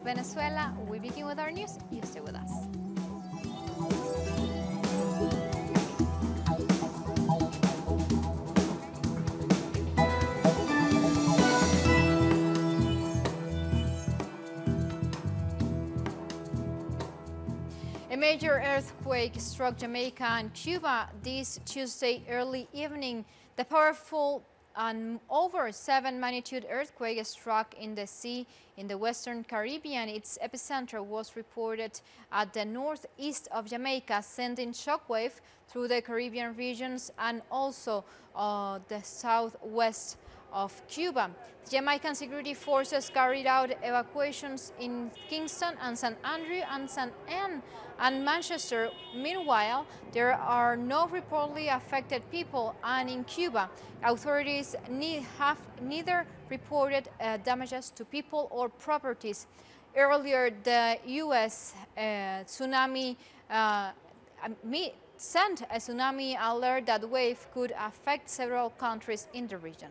Venezuela, we begin with our news. You stay with us. A major earthquake struck Jamaica and Cuba this Tuesday early evening. The powerful and over 7 magnitude earthquake struck in the sea in the Western Caribbean. Its epicenter was reported at the northeast of Jamaica, sending shockwave through the Caribbean regions and also the southwest of Cuba. The Jamaican security forces carried out evacuations in Kingston and St. Andrew and St. Anne and Manchester. Meanwhile, there are no reportedly affected people, and in Cuba, authorities have neither reported damages to people or properties. Earlier, the U.S. Tsunami sent a tsunami alert that wave could affect several countries in the region.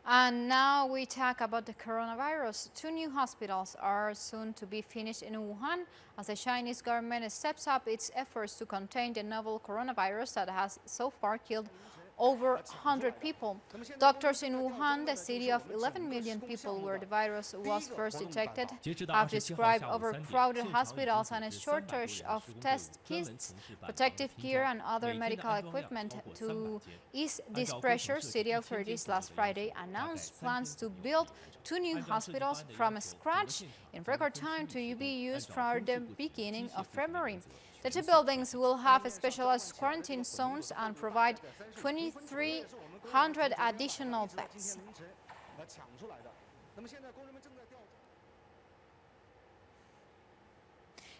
And now we talk about the coronavirus. 2 new hospitals are soon to be finished in Wuhan as the Chinese government steps up its efforts to contain the novel coronavirus that has so far killed over 100 people. Doctors in Wuhan, the city of 11 million people where the virus was first detected, have described overcrowded hospitals and a shortage of test kits, protective gear and other medical equipment. To ease this pressure, city authorities last Friday announced plans to build 2 new hospitals from scratch in record time to be used from the beginning of February. The 2 buildings will have specialized quarantine zones and provide 2,300 additional beds.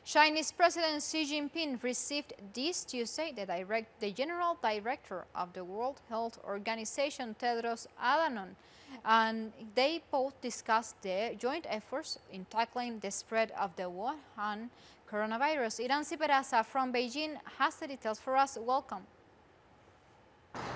Chinese President Xi Jinping received this Tuesday the General Director of the World Health Organization, Tedros Adhanom, and they both discussed their joint efforts in tackling the spread of the Wuhan coronavirus. Iranzi Peraza from Beijing has the details for us. Welcome.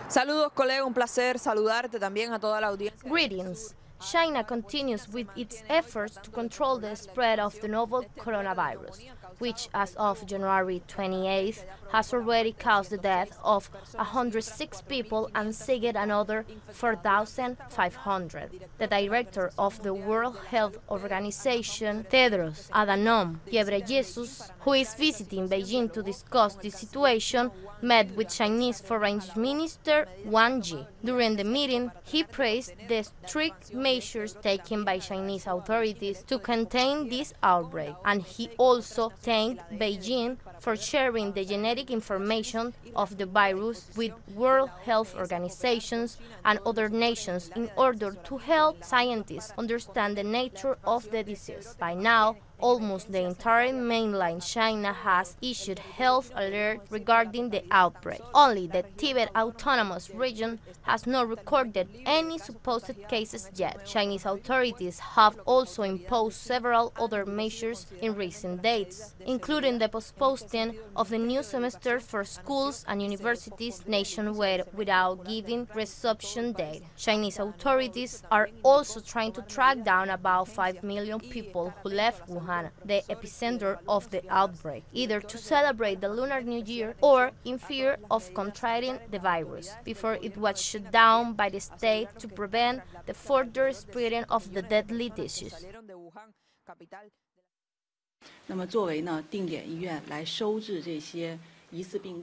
Saludos, colega. Un placer saludarte también a toda la audiencia. Greetings. China continues with its efforts to control the spread of the novel coronavirus, which as of January 28th has already caused the death of 106 people and sicked another 4,500. The director of the World Health Organization, Tedros Adhanom Ghebreyesus, who is visiting Beijing to discuss the situation, met with Chinese Foreign Minister Wang Yi. During the meeting, he praised the strict measures taken by Chinese authorities to contain this outbreak, and he also thanked Beijing for sharing the genetic information of the virus with World Health Organizations and other nations in order to help scientists understand the nature of the disease. By now, almost the entire mainland China has issued health alert regarding the outbreak. Only the Tibet Autonomous Region has not recorded any supposed cases yet. Chinese authorities have also imposed several other measures in recent dates, including the postponement of the new semester for schools and universities nationwide without giving resumption date. Chinese authorities are also trying to track down about 5 million people who left Wuhan, the epicenter of the outbreak, either to celebrate the Lunar New Year or in fear of contracting the virus, before it was shut down by the state to prevent the further spreading of the deadly disease.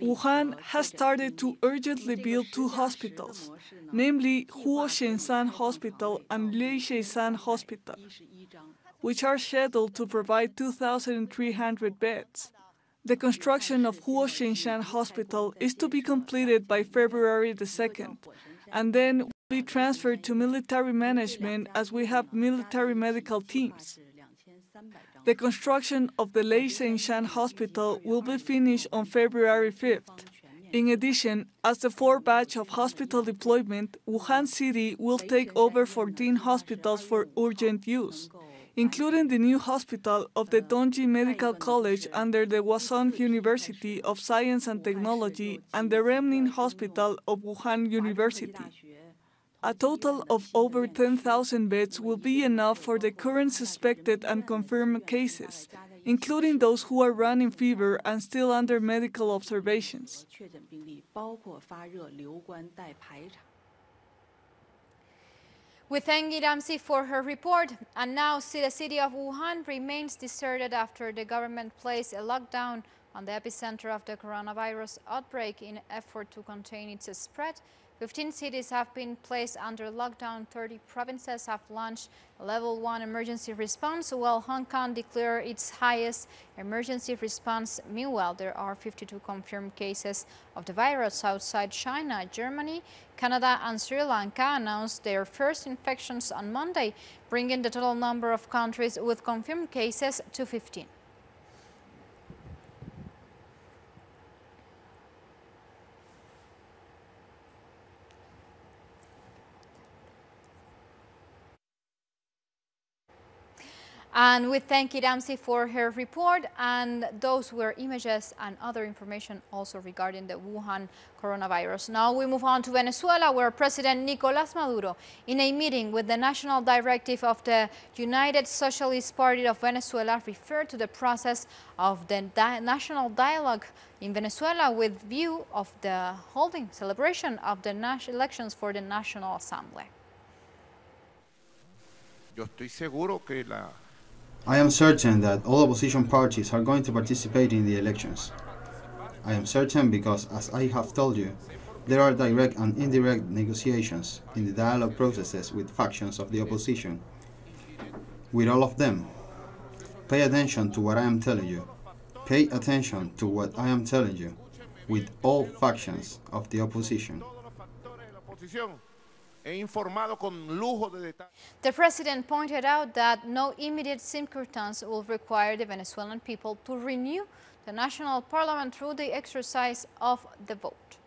Wuhan has started to urgently build 2 hospitals, namely Huo-Shenzan Hospital and Lieshenzan Hospital, which are scheduled to provide 2,300 beds. The construction of Huo-Shenzan Hospital is to be completed by February the 2nd, and then will be transferred to military management as we have military medical teams. The construction of the Lei Shenshan Hospital will be finished on February 5th. In addition, as the fourth batch of hospital deployment, Wuhan City will take over 14 hospitals for urgent use, including the new hospital of the Dongji Medical College under the Huazhong University of Science and Technology and the Remning Hospital of Wuhan University. A total of over 10,000 beds will be enough for the current suspected and confirmed cases, including those who are running fever and still under medical observations. We thank Iramsi for her report. And now, the city of Wuhan remains deserted after the government placed a lockdown on the epicenter of the coronavirus outbreak in an effort to contain its spread. 15 cities have been placed under lockdown. 30 provinces have launched a level 1 emergency response, while Hong Kong declared its highest emergency response. Meanwhile, there are 52 confirmed cases of the virus outside China. Germany, Canada, and Sri Lanka announced their first infections on Monday, bringing the total number of countries with confirmed cases to 15. And we thank Iramsi for her report, and those were images and other information also regarding the Wuhan coronavirus. Now we move on to Venezuela, where President Nicolás Maduro, in a meeting with the National Directive of the United Socialist Party of Venezuela, referred to the process of the national dialogue in Venezuela with view of the holding celebration of the elections for the National Assembly. Yo estoy seguro que I am certain that all opposition parties are going to participate in the elections. I am certain because, as I have told you, there are direct and indirect negotiations in the dialogue processes with factions of the opposition. With all of them, pay attention to what I am telling you. Pay attention to what I am telling you. With all factions of the opposition. The president pointed out that no immediate circumstance will require the Venezuelan people to renew the national parliament through the exercise of the vote.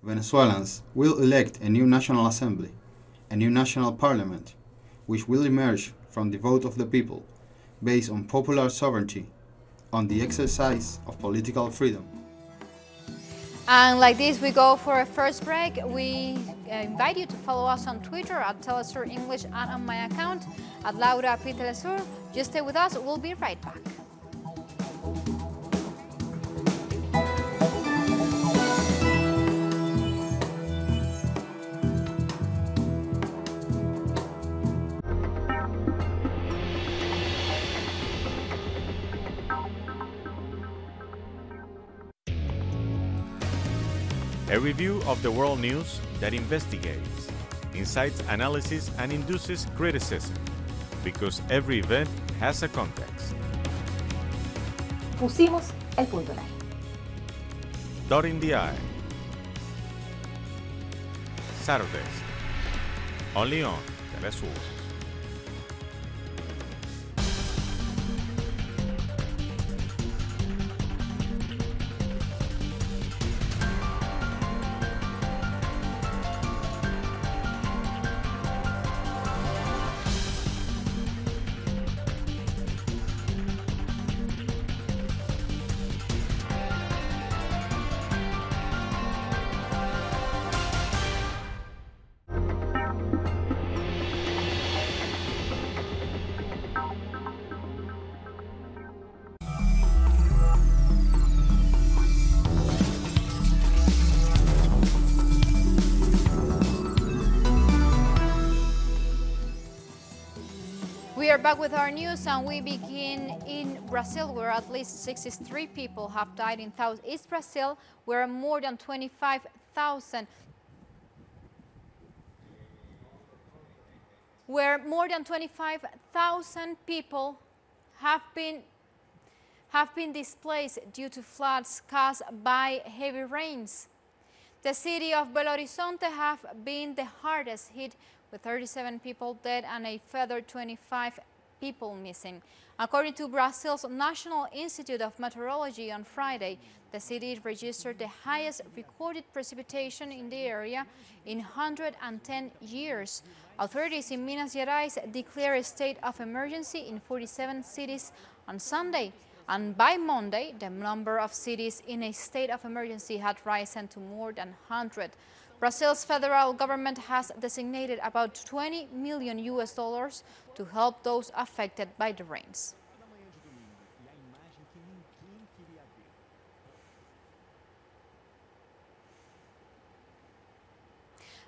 Venezuelans will elect a new national assembly, a new national parliament, which will emerge from the vote of the people, based on popular sovereignty, on the exercise of political freedom. And like this, we go for a first break. We invite you to follow us on Twitter at Telesur English and on my account at Laura P. Telesur. Just stay with us. We'll be right back. A review of the world news that investigates, incites analysis, and induces criticism, because every event has a context. Pusimos el punto en la I. Dotting the I. Saturdays, only on Telesur. We are back with our news, and we begin in Brazil, where at least 63 people have died in Southeast Brazil, where more than 25,000 people have been displaced due to floods caused by heavy rains. The city of Belo Horizonte have been the hardest hit, with 37 people dead and a further 25 people missing. According to Brazil's National Institute of Meteorology on Friday, the city registered the highest recorded precipitation in the area in 110 years. Authorities in Minas Gerais declared a state of emergency in 47 cities on Sunday. And by Monday, the number of cities in a state of emergency had risen to more than 100. Brazil's federal government has designated about $20 million to help those affected by the rains.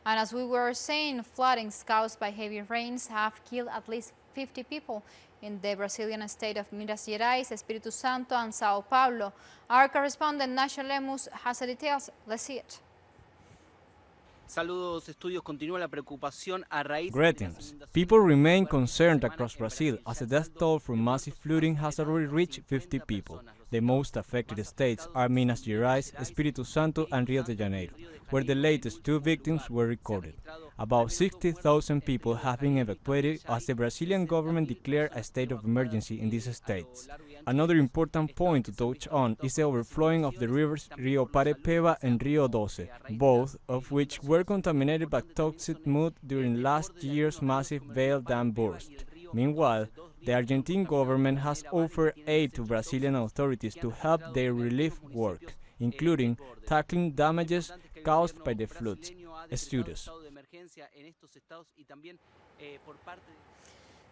And as we were saying, floodings caused by heavy rains have killed at least 50 people in the Brazilian state of Minas Gerais, Espírito Santo, and Sao Paulo. Our correspondent, Nacho Lemus, has the details. Let's see it. Saludos, estudios. Continúa la preocupación a raíz. Greetings. People remain concerned across Brazil as the death toll from massive flooding has already reached 50 people. The most affected states are Minas Gerais, Espírito Santo, and Rio de Janeiro, where the latest 2 victims were recorded. About 60,000 people have been evacuated as the Brazilian government declared a state of emergency in these states. Another important point to touch on is the overflowing of the rivers Rio Parepeba and Rio Doce, both of which were contaminated by toxic mud during last year's massive Vale Dam burst. Meanwhile, the Argentine government has offered aid to Brazilian authorities to help their relief work, including tackling damages caused by the floods. Studios.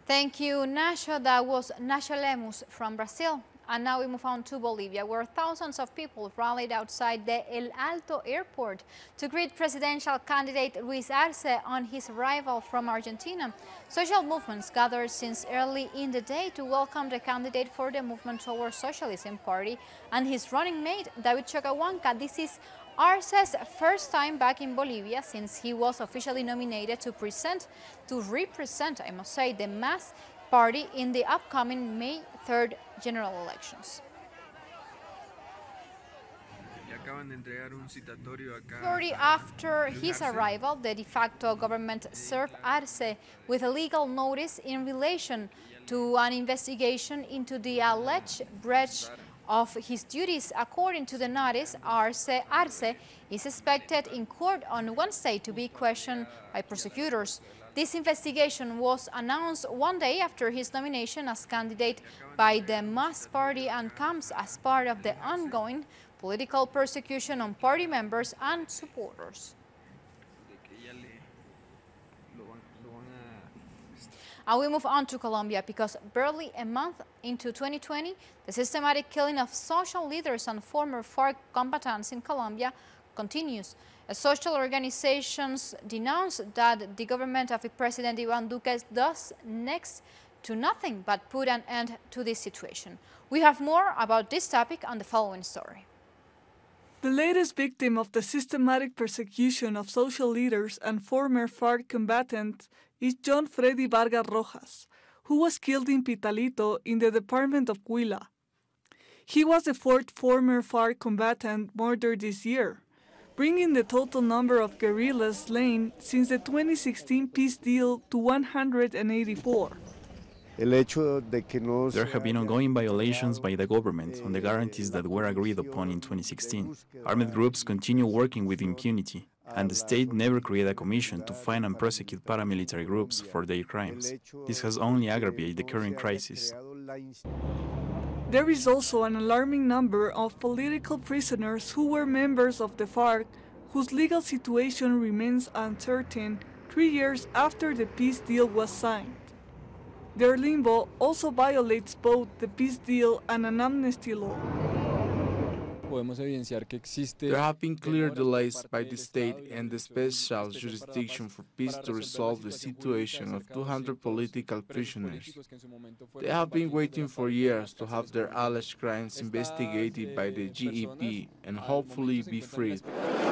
Thank you, Nacho. That was Nacho Lemus from Brazil. And now we move on to Bolivia, where thousands of people rallied outside the El Alto airport to greet presidential candidate Luis Arce on his arrival from Argentina. Social movements gathered since early in the day to welcome the candidate for the Movement Towards Socialism Party and his running mate, David Choquehuanca. This is Arce's first time back in Bolivia since he was officially nominated to represent, I must say, the MAS party in the upcoming May 3rd general elections. Shortly after his arrival, the de facto government served Arce with a legal notice in relation to an investigation into the alleged breach of his duties. According to the notice, Arce is expected in court on Wednesday to be questioned by prosecutors. This investigation was announced one day after his nomination as candidate by the MAS party and comes as part of the ongoing political persecution on party members and supporters. And we move on to Colombia because barely a month into 2020, the systematic killing of social leaders and former FARC combatants in Colombia continues. Social organizations denounce that the government of President Iván Duque does next to nothing but put an end to this situation. We have more about this topic on the following story. The latest victim of the systematic persecution of social leaders and former FARC combatants is John Freddy Vargas Rojas, who was killed in Pitalito in the department of Huila. He was the 4th former FARC combatant murdered this year, bringing the total number of guerrillas slain since the 2016 peace deal to 184. There have been ongoing violations by the government on the guarantees that were agreed upon in 2016. Armed groups continue working with impunity, and the state never created a commission to find and prosecute paramilitary groups for their crimes. This has only aggravated the current crisis. There is also an alarming number of political prisoners who were members of the FARC, whose legal situation remains uncertain 3 years after the peace deal was signed. Their limbo also violates both the peace deal and an amnesty law. There have been clear delays by the state and the Special Jurisdiction for Peace to resolve the situation of 200 political prisoners. They have been waiting for years to have their alleged crimes investigated by the GEP and hopefully be freed.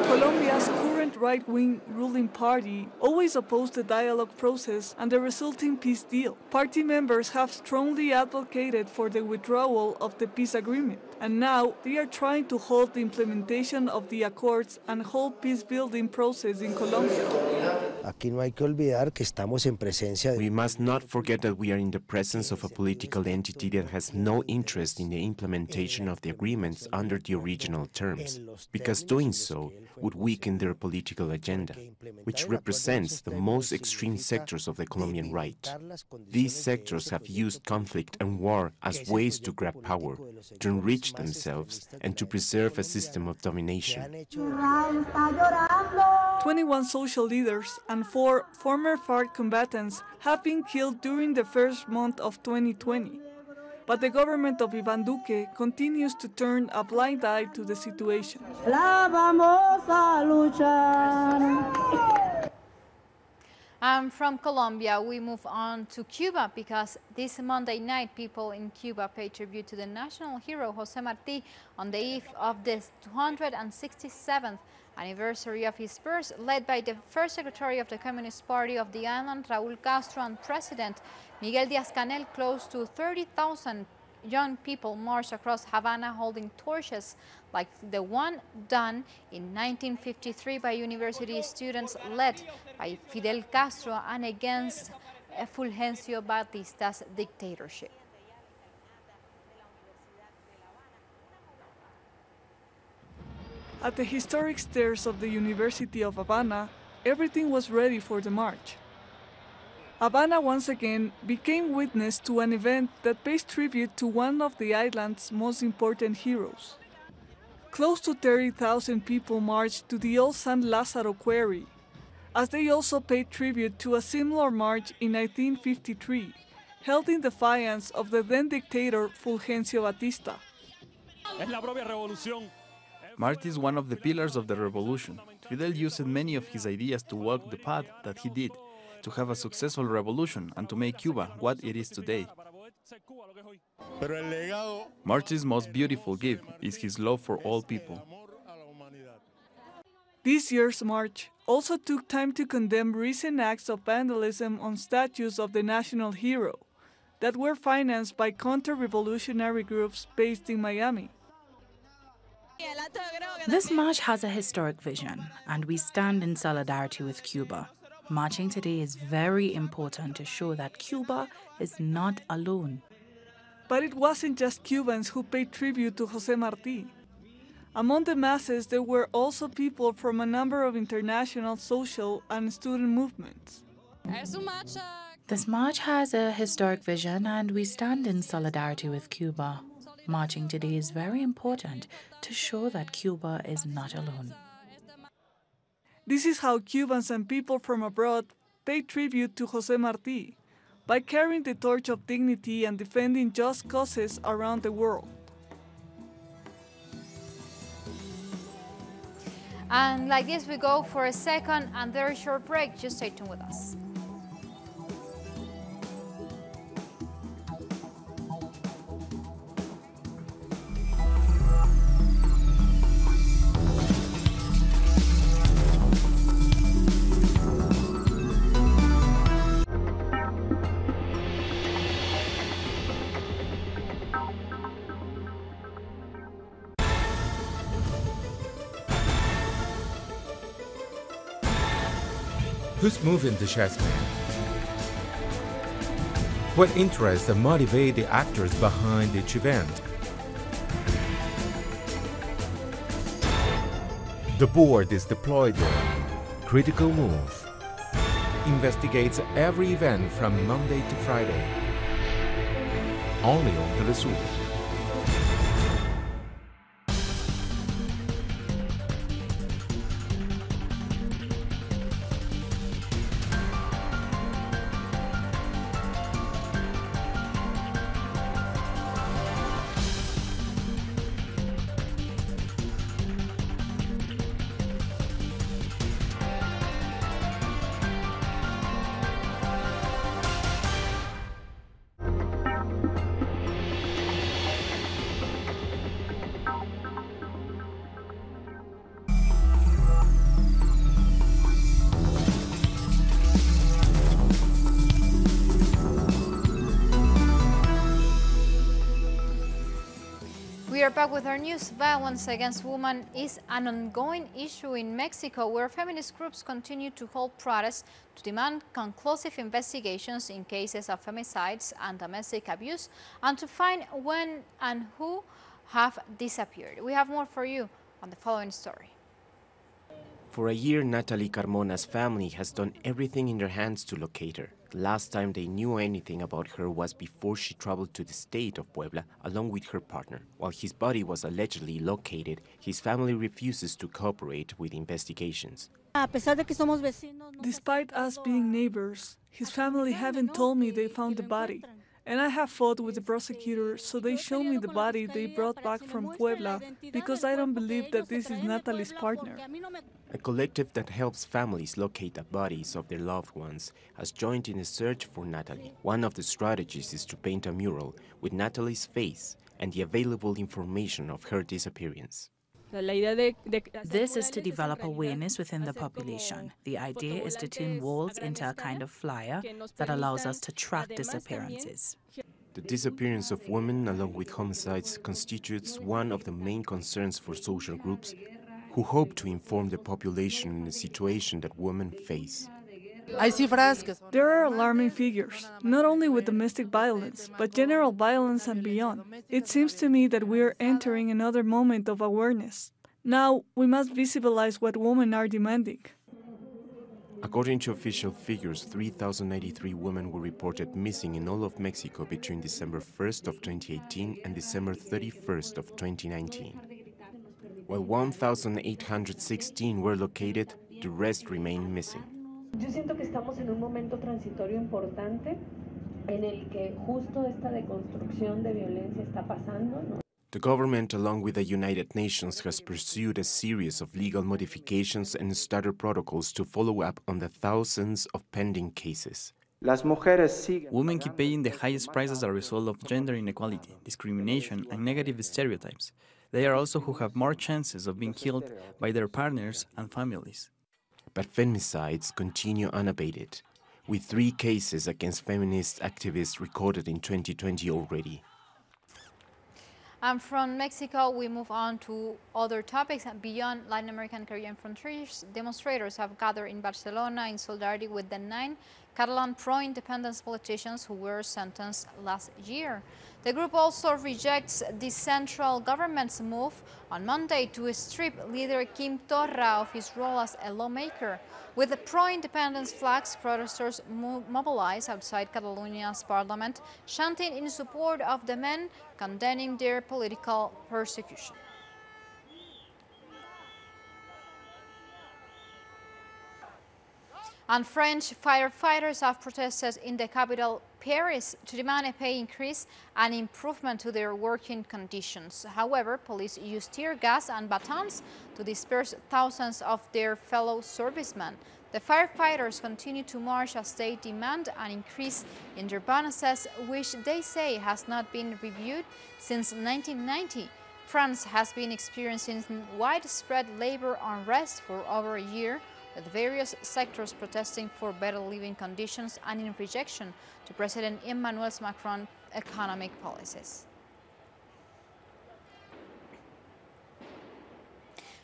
Colombia's current right-wing ruling party always opposed the dialogue process and the resulting peace deal. Party members have strongly advocated for the withdrawal of the peace agreement, and now they are trying to halt the implementation of the accords and whole peace-building process in Colombia. Aquí no hay que olvidar que estamos en presencia de... We must not forget that we are in the presence of a political entity that has no interest in the implementation of the agreements under the original terms, because doing so would weaken their political agenda, which represents the most extreme sectors of the Colombian right. These sectors have used conflict and war as ways to grab power, to enrich themselves, and to preserve a system of domination. 21 social leaders and 4 former FARC combatants have been killed during the first month of 2020. But the government of Iván Duque continues to turn a blind eye to the situation. And from Colombia, we move on to Cuba because this Monday night, people in Cuba pay tribute to the national hero José Martí on the eve of the 267th anniversary of his birth, led by the first secretary of the Communist Party of the island, Raúl Castro, and President Miguel Díaz-Canel. Close to 30,000 young people marched across Havana holding torches like the one done in 1953 by university students led by Fidel Castro and against Fulgencio Batista's dictatorship. At the historic stairs of the University of Havana, everything was ready for the march. Havana once again became witness to an event that pays tribute to one of the island's most important heroes. Close to 30,000 people marched to the old San Lázaro quarry, as they also paid tribute to a similar march in 1953, held in defiance of the then dictator Fulgencio Batista. Martí is one of the pillars of the revolution. Fidel used many of his ideas to walk the path that he did, to have a successful revolution and to make Cuba what it is today. Martí's most beautiful gift is his love for all people. This year's march also took time to condemn recent acts of vandalism on statues of the national hero that were financed by counter-revolutionary groups based in Miami. This march has a historic vision, and we stand in solidarity with Cuba. Marching today is very important to show that Cuba is not alone. But it wasn't just Cubans who paid tribute to José Martí. Among the masses, there were also people from a number of international social and student movements. This march has a historic vision, and we stand in solidarity with Cuba. Marching today is very important to show that Cuba is not alone. This is how Cubans and people from abroad pay tribute to José Martí, by carrying the torch of dignity and defending just causes around the world. And like this, we go for a second and very short break. Just stay tuned with us. Who's moving the chessmen? What interests and motivate the actors behind each event? The board is deployed there. Critical Move investigates every event from Monday to Friday. Only on Telesur. We are back with our news. Violence against women is an ongoing issue in Mexico, where feminist groups continue to hold protests to demand conclusive investigations in cases of femicides and domestic abuse, and to find when and who have disappeared. We have more for you on the following story. For a year, Natalie Carmona's family has done everything in their hands to locate her. The last time they knew anything about her was before she traveled to the state of Puebla along with her partner. While his body was allegedly located, his family refuses to cooperate with investigations. Despite us being neighbors, his family haven't told me they found the body. And I have fought with the prosecutor, so they show me the body they brought back from Puebla, because I don't believe that this is Natalie's partner. A collective that helps families locate the bodies of their loved ones has joined in a search for Natalie. One of the strategies is to paint a mural with Natalie's face and the available information of her disappearance. This is to develop awareness within the population. The idea is to turn walls into a kind of flyer that allows us to track disappearances. The disappearance of women along with homicides constitutes one of the main concerns for social groups who hope to inform the population in the situation that women face. There are alarming figures, not only with domestic violence, but general violence and beyond. It seems to me that we are entering another moment of awareness. Now, we must visibilize what women are demanding. According to official figures, 3,093 women were reported missing in all of Mexico between December 1st of 2018 and December 31st of 2019. While 1,816 were located, the rest remain missing. Yo siento que estamos en un momento transitorio importante en el que justo esta deconstrucción de violencia está pasando, ¿no? The government, along with the United Nations, has pursued a series of legal modifications and started protocols to follow up on the thousands of pending cases. Women keep paying the highest price as a result of gender inequality, discrimination, and negative stereotypes. They are also who have more chances of being killed by their partners and families. But femicides continue unabated, with 3 cases against feminist activists recorded in 2020 already. And from Mexico, we move on to other topics. Beyond Latin American Caribbean frontiers, demonstrators have gathered in Barcelona in solidarity with the 9 Catalan pro-independence politicians who were sentenced last year. The group also rejects the central government's move on Monday to strip leader Quim Torra of his role as a lawmaker. With the pro-independence flags, protesters mobilized outside Catalonia's parliament, chanting in support of the men, condemning their political persecution. And French firefighters have protested in the capital, Paris, to demand a pay increase and improvement to their working conditions. However, police used tear gas and batons to disperse thousands of their fellow servicemen. The firefighters continue to march as they demand an increase in their bonuses, which they say has not been reviewed since 1990. France has been experiencing widespread labor unrest for over a year, with various sectors protesting for better living conditions and in rejection to President Emmanuel Macron's economic policies.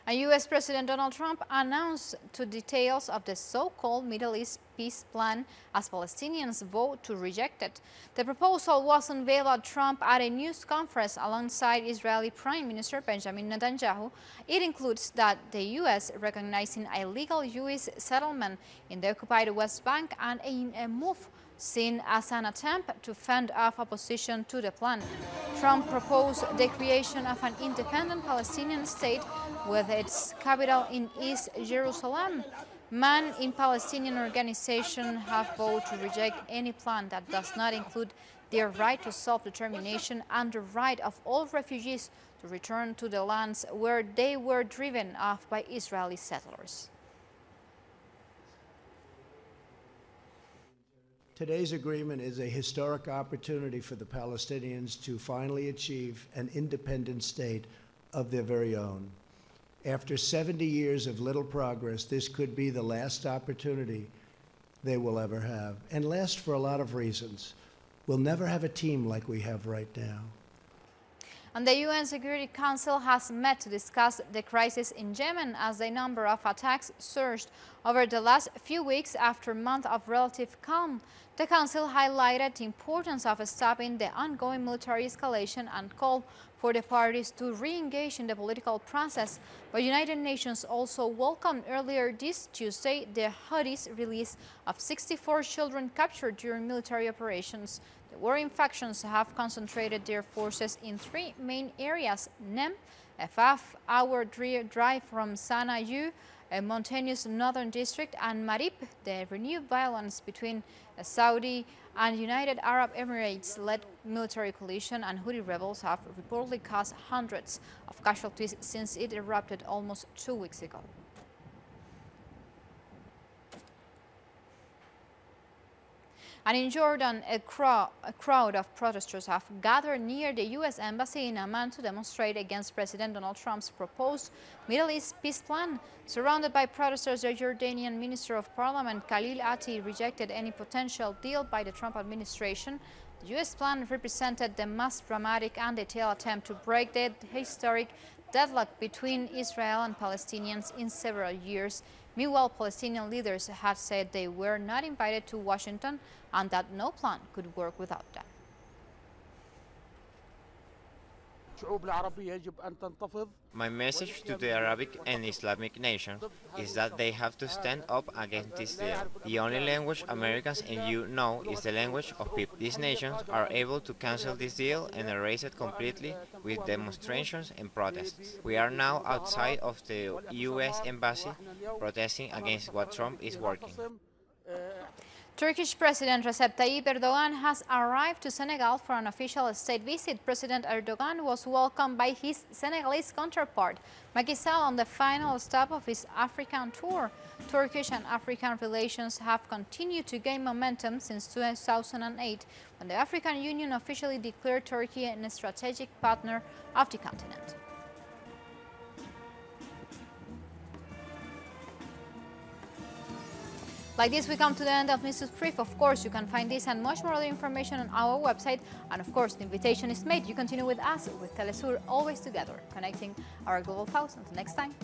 And U.S. President Donald Trump announced the details of the so-called Middle East peace plan as Palestinians vote to reject it. The proposal was unveiled by Trump at a news conference alongside Israeli Prime Minister Benjamin Netanyahu. It includes that the U.S. recognizing a legal Jewish settlement in the occupied West Bank and a move seen as an attempt to fend off opposition to the plan. Trump proposed the creation of an independent Palestinian state with its capital in East Jerusalem. Men in Palestinian organizations have voted to reject any plan that does not include their right to self-determination and the right of all refugees to return to the lands where they were driven off by Israeli settlers. Today's agreement is a historic opportunity for the Palestinians to finally achieve an independent state of their very own. After 70 years of little progress, this could be the last opportunity they will ever have, and last for a lot of reasons. We'll never have a team like we have right now. And the UN Security Council has met to discuss the crisis in Yemen as the number of attacks surged over the last few weeks after months of relative calm. The Council highlighted the importance of stopping the ongoing military escalation and called for the parties to re-engage in the political process. But United Nations also welcomed earlier this Tuesday the Houthis' release of 64 children captured during military operations. The warring factions have concentrated their forces in three main areas: Nem, a 5-hour drive from Sana'a, a mountainous northern district, and Marib. The renewed violence between the Saudi and United Arab Emirates-led military coalition and Houthi rebels have reportedly caused hundreds of casualties since it erupted almost 2 weeks ago. And in Jordan, a crowd of protesters have gathered near the U.S. Embassy in Amman to demonstrate against President Donald Trump's proposed Middle East peace plan. Surrounded by protesters, the Jordanian Minister of Parliament, Khalil Ati, rejected any potential deal by the Trump administration. The U.S. plan represented the most dramatic and detailed attempt to break the historic deadlock between Israel and Palestinians in several years. Meanwhile, Palestinian leaders had said they were not invited to Washington and that no plan could work without them. My message to the Arabic and Islamic nations is that they have to stand up against this deal. The only language Americans and you know is the language of people. These nations are able to cancel this deal and erase it completely with demonstrations and protests. We are now outside of the U.S. Embassy protesting against what Trump is working. Turkish President Recep Tayyip Erdogan has arrived to Senegal for an official state visit. President Erdogan was welcomed by his Senegalese counterpart, Macky Sall, on the final stop of his African tour. Turkish and African relations have continued to gain momentum since 2008, when the African Union officially declared Turkey a strategic partner of the continent. Like this, we come to the end of News Brief. Of course, you can find this and much more other information on our website. And of course, the invitation is made. You continue with us, with Telesur, always together, connecting our global house. Until next time.